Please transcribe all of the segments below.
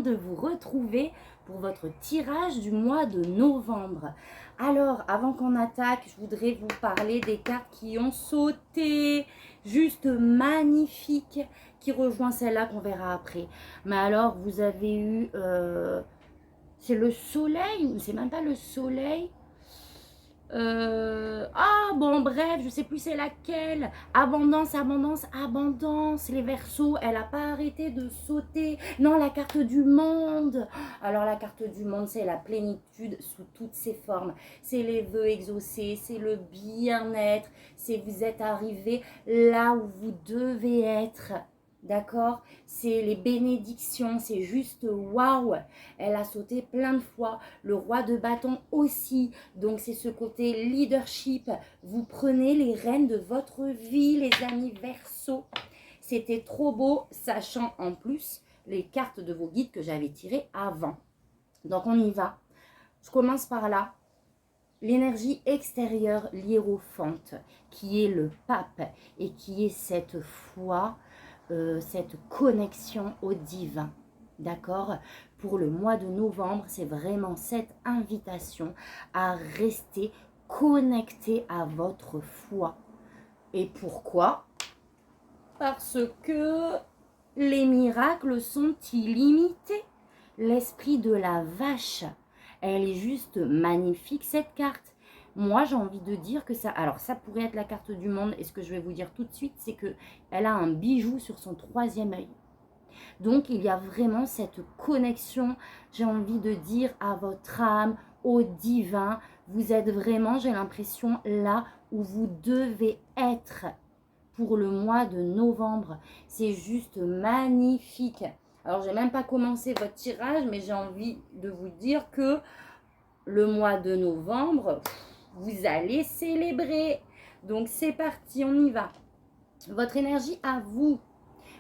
contente de vous retrouver pour votre tirage du mois de novembre. Alors, avant qu'on attaque, je voudrais vous parler des cartes qui ont sauté, juste magnifiques, qui rejoint celle-là qu'on verra après. Mais alors, vous avez eu, c'est le soleil, ou c'est même pas le soleil. Ah bon, bref, je sais plus c'est laquelle. Abondance, abondance, abondance. Les Verseaux, elle a pas arrêté de sauter. Non, la carte du monde. Alors la carte du monde, c'est la plénitude sous toutes ses formes. C'est les vœux exaucés, c'est le bien-être. C'est vous êtes arrivé là où vous devez être. D'accord? C'est les bénédictions, c'est juste waouh. Elle a sauté plein de fois. Le roi de bâton aussi. Donc c'est ce côté leadership. Vous prenez les rênes de votre vie, les amis Verseaux. C'était trop beau, sachant en plus les cartes de vos guides que j'avais tirées avant. Donc on y va. Je commence par là. L'énergie extérieure, l'hiérophante, qui est le pape et qui est cette foi, cette connexion au divin. D'accord? Pour le mois de novembre, c'est vraiment cette invitation à rester connecté à votre foi. Et pourquoi? Parce que les miracles sont illimités. L'esprit de la vache, elle est juste magnifique cette carte. Moi, j'ai envie de dire que ça... Alors, ça pourrait être la carte du monde. Et ce que je vais vous dire tout de suite, c'est qu'elle a un bijou sur son troisième œil. Donc, il y a vraiment cette connexion, j'ai envie de dire, à votre âme, au divin. Vous êtes vraiment, j'ai l'impression, là où vous devez être pour le mois de novembre. C'est juste magnifique. Alors, j'ai même pas commencé votre tirage, mais j'ai envie de vous dire que le mois de novembre, vous allez célébrer. Donc, c'est parti, on y va. Votre énergie à vous.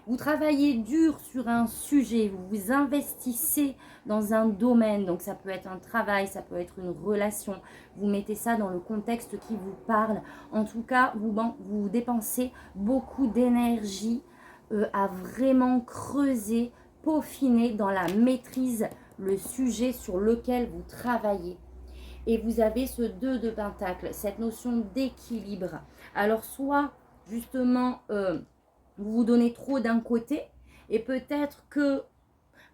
Vous travaillez dur sur un sujet, vous vous investissez dans un domaine, donc ça peut être un travail, ça peut être une relation, vous mettez ça dans le contexte qui vous parle. En tout cas, vous dépensez beaucoup d'énergie à vraiment creuser, peaufiner dans la maîtrise le sujet sur lequel vous travaillez. Et vous avez ce 2 de pentacle, cette notion d'équilibre. Alors soit justement... vous vous donnez trop d'un côté et peut-être que,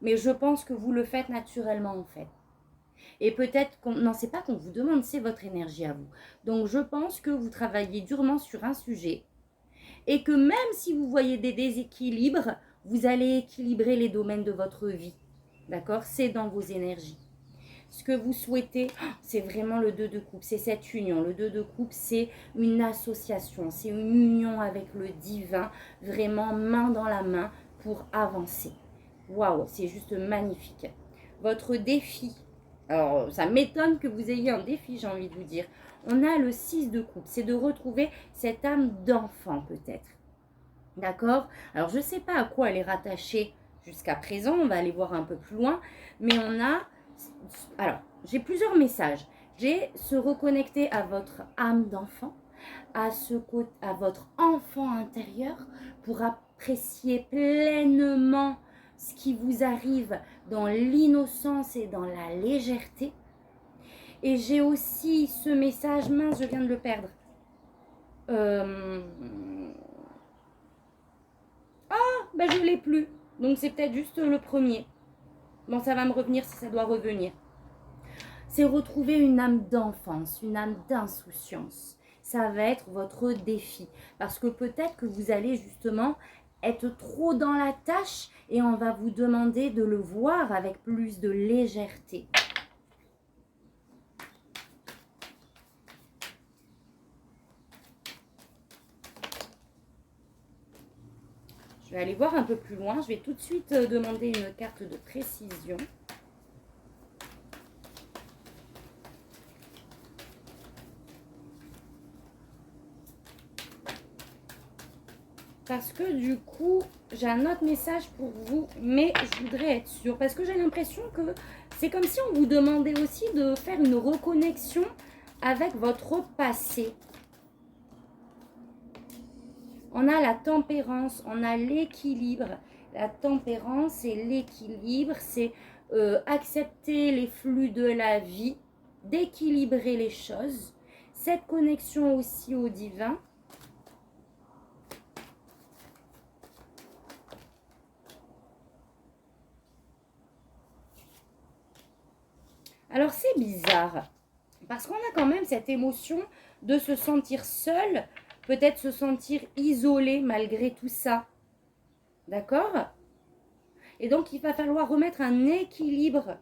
mais je pense que vous le faites naturellement en fait. Et peut-être qu'on, non, c'est pas qu'on vous demande, c'est votre énergie à vous. Donc je pense que vous travaillez durement sur un sujet et que même si vous voyez des déséquilibres, vous allez équilibrer les domaines de votre vie. D'accord? C'est dans vos énergies. Ce que vous souhaitez, c'est vraiment le 2 de coupe, c'est cette union. Le 2 de coupe, c'est une association, c'est une union avec le divin, vraiment main dans la main pour avancer. Waouh, c'est juste magnifique. Votre défi, alors ça m'étonne que vous ayez un défi, j'ai envie de vous dire. On a le 6 de coupe, c'est de retrouver cette âme d'enfant peut-être. D'accord? Alors je ne sais pas à quoi elle est rattachée jusqu'à présent, on va aller voir un peu plus loin, mais on a... Alors, j'ai plusieurs messages. J'ai se reconnecter à votre âme d'enfant, à votre enfant intérieur pour apprécier pleinement ce qui vous arrive dans l'innocence et dans la légèreté. Et j'ai aussi ce message, mince, je viens de le perdre. Ben je ne l'ai plus. Donc c'est peut-être juste le premier. Bon, ça va me revenir si ça doit revenir. C'est retrouver une âme d'enfance, une âme d'insouciance. Ça va être votre défi. Parce que peut-être que vous allez justement être trop dans la tâche et on va vous demander de le voir avec plus de légèreté. Je vais aller voir un peu plus loin. Je vais tout de suite demander une carte de précision. Parce que du coup, j'ai un autre message pour vous, mais je voudrais être sûre. Parce que j'ai l'impression que c'est comme si on vous demandait aussi de faire une reconnexion avec votre passé. On a la tempérance, on a l'équilibre La tempérance, c'est l'équilibre, c'est accepter les flux de la vie, d'équilibrer les choses. Cette connexion aussi au divin. Alors c'est bizarre, parce qu'on a quand même cette émotion de se sentir seul, peut-être se sentir isolé malgré tout ça. D'accord? Et donc il va falloir remettre un équilibre,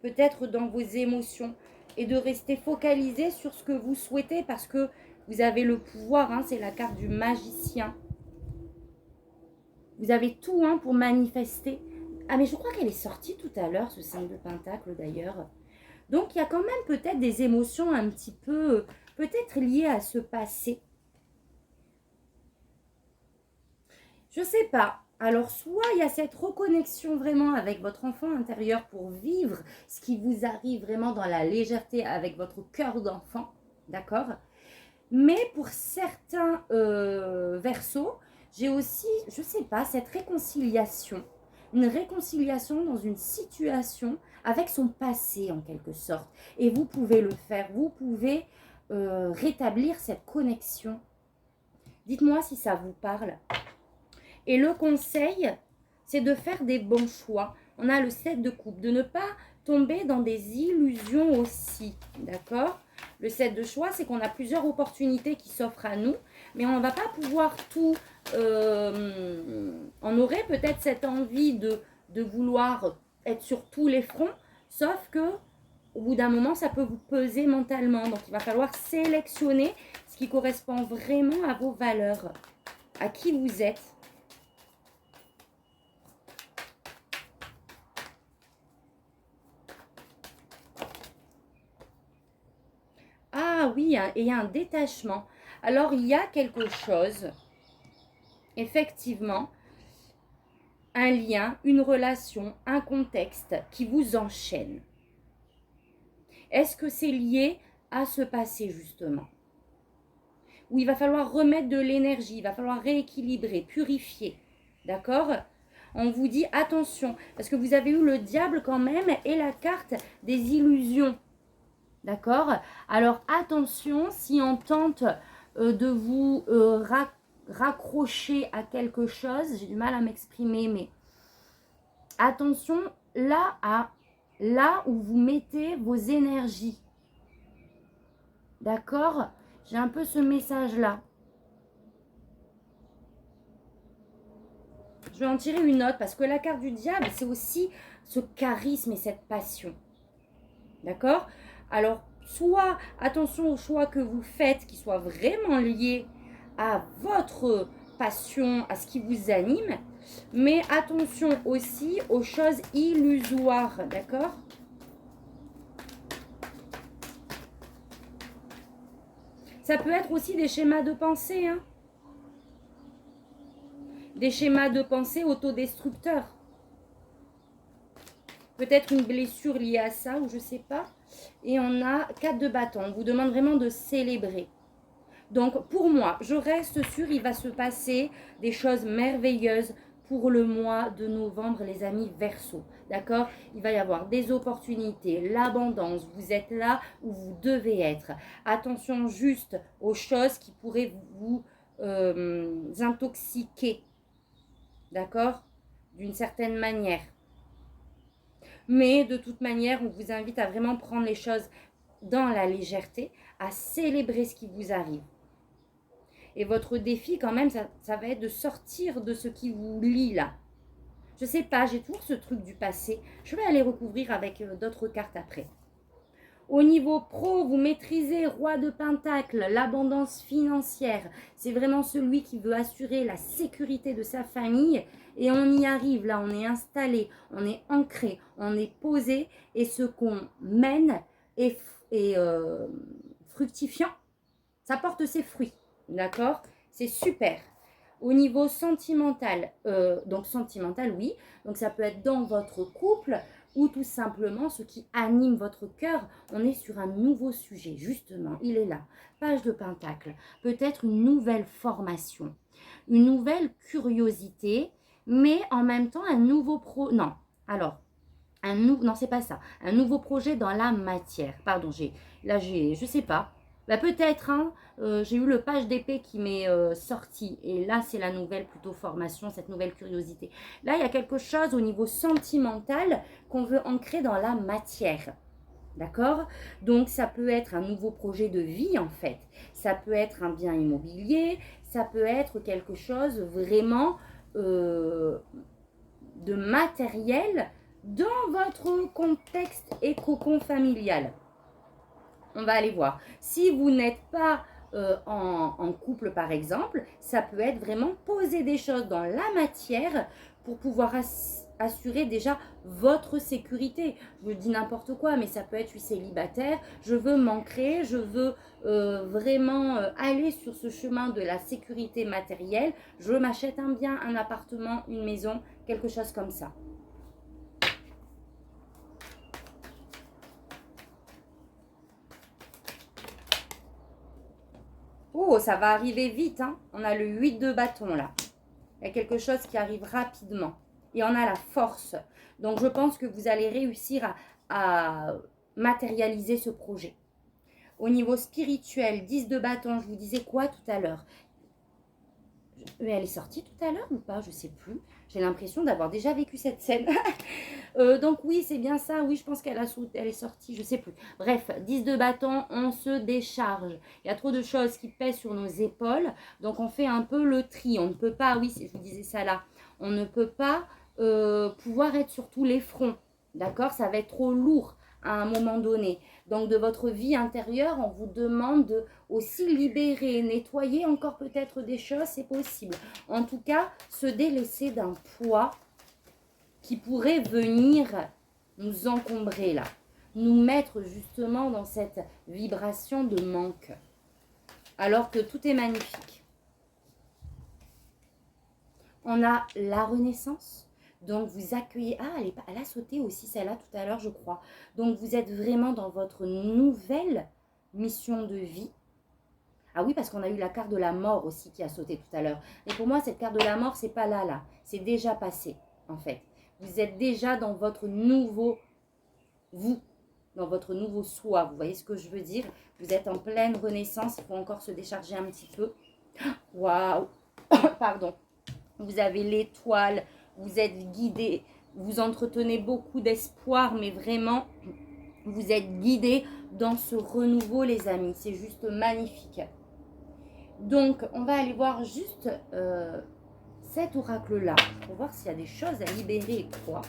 peut-être dans vos émotions, et de rester focalisé sur ce que vous souhaitez, parce que vous avez le pouvoir, hein, c'est la carte du magicien. Vous avez tout pour manifester. Ah mais je crois qu'elle est sortie tout à l'heure, ce 5 de Pentacle d'ailleurs. Donc il y a quand même peut-être des émotions un petit peu, peut-être liées à ce passé. Je ne sais pas. Alors soit il y a cette reconnexion vraiment avec votre enfant intérieur pour vivre ce qui vous arrive vraiment dans la légèreté avec votre cœur d'enfant, d'accord? Mais pour certains versos, j'ai aussi, je ne sais pas, cette réconciliation. Une réconciliation dans une situation avec son passé en quelque sorte. Et vous pouvez le faire, vous pouvez rétablir cette connexion. Dites-moi si ça vous parle. Et le conseil, c'est de faire des bons choix. On a le 7 de coupe, de ne pas tomber dans des illusions aussi, d'accord? Le 7 de choix, c'est qu'on a plusieurs opportunités qui s'offrent à nous, mais on ne va pas pouvoir tout... on aurait peut-être cette envie de vouloir être sur tous les fronts, sauf que au bout d'un moment, ça peut vous peser mentalement. Donc, il va falloir sélectionner ce qui correspond vraiment à vos valeurs, à qui vous êtes. Ah oui, et il y a un détachement. Alors, il y a quelque chose, effectivement, un lien, une relation, un contexte qui vous enchaîne. Est-ce que c'est lié à ce passé, justement? Où il va falloir remettre de l'énergie, il va falloir rééquilibrer, purifier. D'accord? On vous dit attention, parce que vous avez eu le diable quand même et la carte des illusions. D'accord? Alors attention, si on tente de vous raccrocher à quelque chose, j'ai du mal à m'exprimer, mais attention là où vous mettez vos énergies. D'accord? J'ai un peu ce message-là. Je vais en tirer une autre parce que la carte du diable, c'est aussi ce charisme et cette passion. D'accord? Alors, soit attention aux choix que vous faites qui soient vraiment liés à votre passion, à ce qui vous anime, mais attention aussi aux choses illusoires, d'accord? Ça peut être aussi des schémas de pensée, hein? Des schémas de pensée autodestructeurs. Peut-être une blessure liée à ça, ou je ne sais pas. Et on a 4 de bâton. On vous demande vraiment de célébrer. Donc, pour moi, je reste sûre, il va se passer des choses merveilleuses pour le mois de novembre, les amis Verseau. D'accord? Il va y avoir des opportunités, l'abondance. Vous êtes là où vous devez être. Attention juste aux choses qui pourraient vous intoxiquer. D'accord? D'une certaine manière. Mais de toute manière, on vous invite à vraiment prendre les choses dans la légèreté, à célébrer ce qui vous arrive. Et votre défi, quand même, ça va être de sortir de ce qui vous lie là. Je sais pas, j'ai toujours ce truc du passé. Je vais aller recouvrir avec d'autres cartes après. Au niveau pro, vous maîtrisez Roi de Pentacle, l'abondance financière. C'est vraiment celui qui veut assurer la sécurité de sa famille. Et on y arrive, là, on est installé, on est ancré, on est posé. Et ce qu'on mène est fructifiant. Ça porte ses fruits, d'accord? C'est super. Au niveau sentimental, donc sentimental, oui. Donc ça peut être dans votre couple ou tout simplement ce qui anime votre cœur. On est sur un nouveau sujet, justement. Il est là. Page de Pentacle. Peut-être une nouvelle formation, une nouvelle curiosité, mais en même temps un nouveau non, alors, non, c'est pas ça, un nouveau projet dans la matière. Pardon, je sais pas. Bah, peut-être, hein, j'ai eu le page d'épée qui m'est sorti. Et là, c'est la nouvelle plutôt formation, cette nouvelle curiosité. Là, il y a quelque chose au niveau sentimental qu'on veut ancrer dans la matière. D'accord? Donc, ça peut être un nouveau projet de vie, en fait. Ça peut être un bien immobilier. Ça peut être quelque chose vraiment de matériel dans votre contexte et cocon familial. On va aller voir. Si vous n'êtes pas en couple, par exemple, ça peut être vraiment poser des choses dans la matière pour pouvoir assurer déjà votre sécurité. Je vous dis n'importe quoi, mais ça peut être, je suis célibataire, je veux m'ancrer, je veux vraiment aller sur ce chemin de la sécurité matérielle. Je m'achète un bien, un appartement, une maison, quelque chose comme ça. Oh, ça va arriver vite, hein. On a le 8 de bâton là. Il y a quelque chose qui arrive rapidement. Et on a la force. Donc, je pense que vous allez réussir à matérialiser ce projet. Au niveau spirituel, 10 de bâton, je vous disais quoi tout à l'heure? Mais elle est sortie tout à l'heure ou pas? Je ne sais plus. J'ai l'impression d'avoir déjà vécu cette scène. Donc oui, c'est bien ça. Oui, je pense qu'elle est sortie, je ne sais plus. Bref, 10 de bâton, on se décharge. Il y a trop de choses qui pèsent sur nos épaules. Donc on fait un peu le tri. On ne peut pas, oui, je vous disais ça là, on ne peut pas pouvoir être sur tous les fronts. D'accord? Ça va être trop lourd à un moment donné. Donc de votre vie intérieure, on vous demande de aussi libérer, nettoyer encore peut-être des choses, c'est possible. En tout cas, se délaisser d'un poids qui pourrait venir nous encombrer là, nous mettre justement dans cette vibration de manque, alors que tout est magnifique. On a la renaissance, donc vous accueillez, ah elle a sauté aussi celle-là tout à l'heure je crois, donc vous êtes vraiment dans votre nouvelle mission de vie. Ah oui, parce qu'on a eu la carte de la mort aussi qui a sauté tout à l'heure. Mais pour moi, cette carte de la mort, c'est pas là. C'est déjà passé, en fait. Vous êtes déjà dans votre nouveau vous, dans votre nouveau soi. Vous voyez ce que je veux dire? Vous êtes en pleine renaissance. Il faut encore se décharger un petit peu. Waouh! Pardon. Vous avez l'étoile. Vous êtes guidé. Vous entretenez beaucoup d'espoir, mais vraiment, vous êtes guidé dans ce renouveau, les amis. C'est juste magnifique. Donc, on va aller voir juste cet oracle-là pour voir s'il y a des choses à libérer et quoi.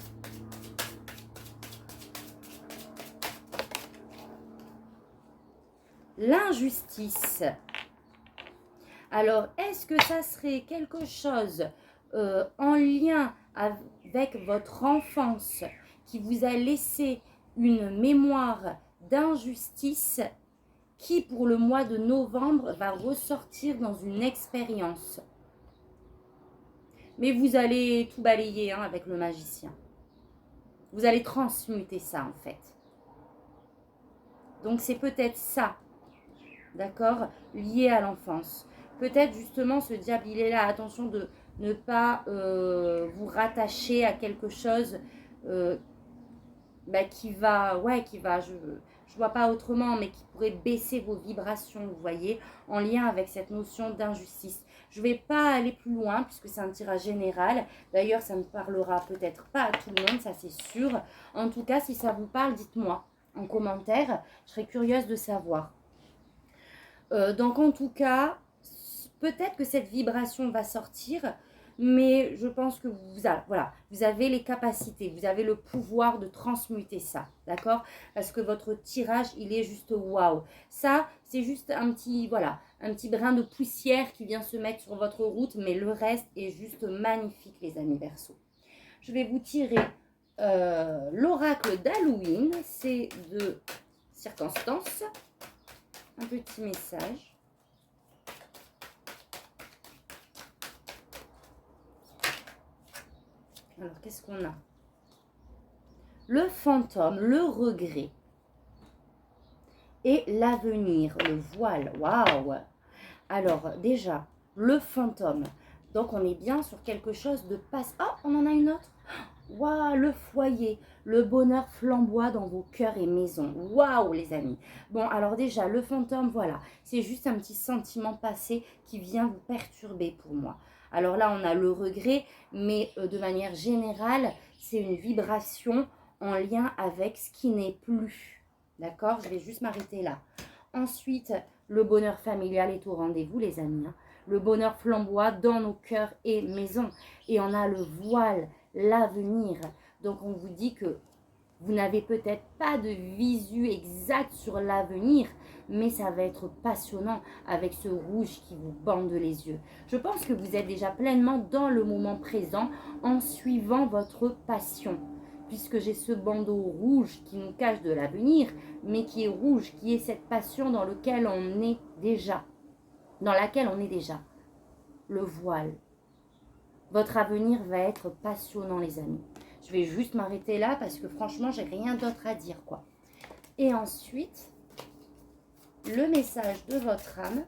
L'injustice. Alors, est-ce que ça serait quelque chose en lien avec votre enfance qui vous a laissé une mémoire d'injustice qui, pour le mois de novembre, va ressortir dans une expérience? Mais vous allez tout balayer hein, avec le magicien. Vous allez transmuter ça, en fait. Donc, c'est peut-être ça, d'accord, lié à l'enfance. Peut-être, justement, ce diable, il est là. Attention de ne pas vous rattacher à quelque chose qui va, je vois pas autrement, mais qui pourrait baisser vos vibrations, vous voyez, en lien avec cette notion d'injustice. Je ne vais pas aller plus loin puisque c'est un tirage général. D'ailleurs, ça ne parlera peut-être pas à tout le monde, ça c'est sûr. En tout cas, si ça vous parle, dites-moi en commentaire. Je serais curieuse de savoir. Donc, en tout cas, peut-être que cette vibration va sortir, mais je pense que vous avez les capacités, vous avez le pouvoir de transmuter ça, d'accord? Parce que votre tirage, il est juste waouh. Ça, c'est juste un petit brin de poussière qui vient se mettre sur votre route, mais le reste est juste magnifique, les amis Verseau. Je vais vous tirer l'oracle d'Halloween, c'est de circonstance. Un petit message. Alors, qu'est-ce qu'on a? Le fantôme, le regret et l'avenir, le voile. Waouh! Alors, déjà, le fantôme. Donc, on est bien sur quelque chose de passe. Oh, on en a une autre. Waouh, le foyer, le bonheur flamboie dans vos cœurs et maisons. Waouh, les amis. Bon, alors déjà, le fantôme, voilà, c'est juste un petit sentiment passé qui vient vous perturber pour moi. Alors là, on a le regret, mais de manière générale, c'est une vibration en lien avec ce qui n'est plus. D'accord? Je vais juste m'arrêter là. Ensuite, le bonheur familial est au rendez-vous, les amis. Hein. Le bonheur flamboie dans nos cœurs et maisons. Et on a le voile, l'avenir. Donc, on vous dit que vous n'avez peut-être pas de visu exact sur l'avenir, mais ça va être passionnant avec ce rouge qui vous bande les yeux. Je pense que vous êtes déjà pleinement dans le moment présent en suivant votre passion. Puisque j'ai ce bandeau rouge qui nous cache de l'avenir, mais qui est rouge, qui est cette passion dans laquelle on est déjà. Le voile. Votre avenir va être passionnant, les amis. Je vais juste m'arrêter là parce que franchement, j'ai rien d'autre à dire, quoi. Et ensuite, le message de votre âme.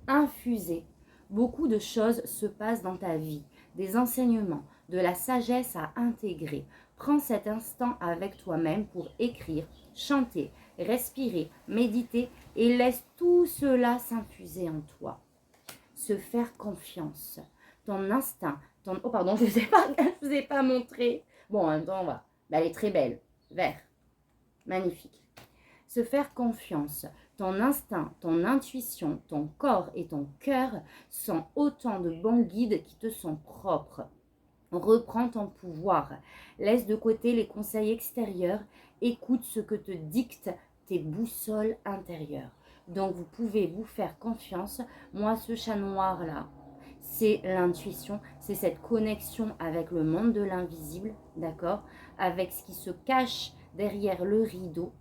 Infusé. Beaucoup de choses se passent dans ta vie, des enseignements, de la sagesse à intégrer. Prends cet instant avec toi-même pour écrire, chanter, respirer, méditer et laisse tout cela s'infuser en toi. Se faire confiance. Ton instinct, Oh pardon, je ne vous ai pas montré. Bon, en même temps, on va. Elle est très belle. Vert. Magnifique. Se faire confiance. Ton instinct, ton intuition, ton corps et ton cœur sont autant de bons guides qui te sont propres. Reprends ton pouvoir. Laisse de côté les conseils extérieurs. Écoute ce que te dictent tes boussoles intérieures. Donc, vous pouvez vous faire confiance. Moi, ce chat noir-là, c'est l'intuition. C'est cette connexion avec le monde de l'invisible, d'accord? Avec ce qui se cache derrière le rideau.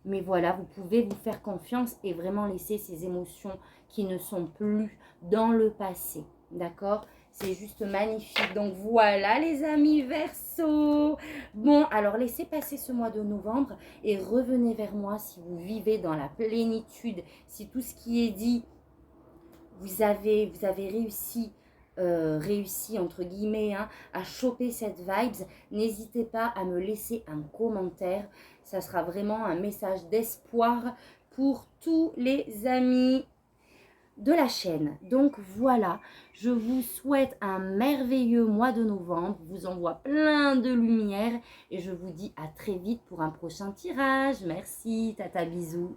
Mais voilà, vous pouvez vous faire confiance et vraiment laisser ces émotions qui ne sont plus dans le passé. D'accord? C'est juste magnifique. Donc voilà les amis Verseau. Bon, alors laissez passer ce mois de novembre et revenez vers moi si vous vivez dans la plénitude. Si tout ce qui est dit, vous avez réussi entre guillemets à choper cette vibes, n'hésitez pas à me laisser un commentaire. Ça sera vraiment un message d'espoir pour tous les amis de la chaîne. Donc voilà, je vous souhaite un merveilleux mois de novembre. Je vous envoie plein de lumière et je vous dis à très vite pour un prochain tirage. Merci, tata, bisous.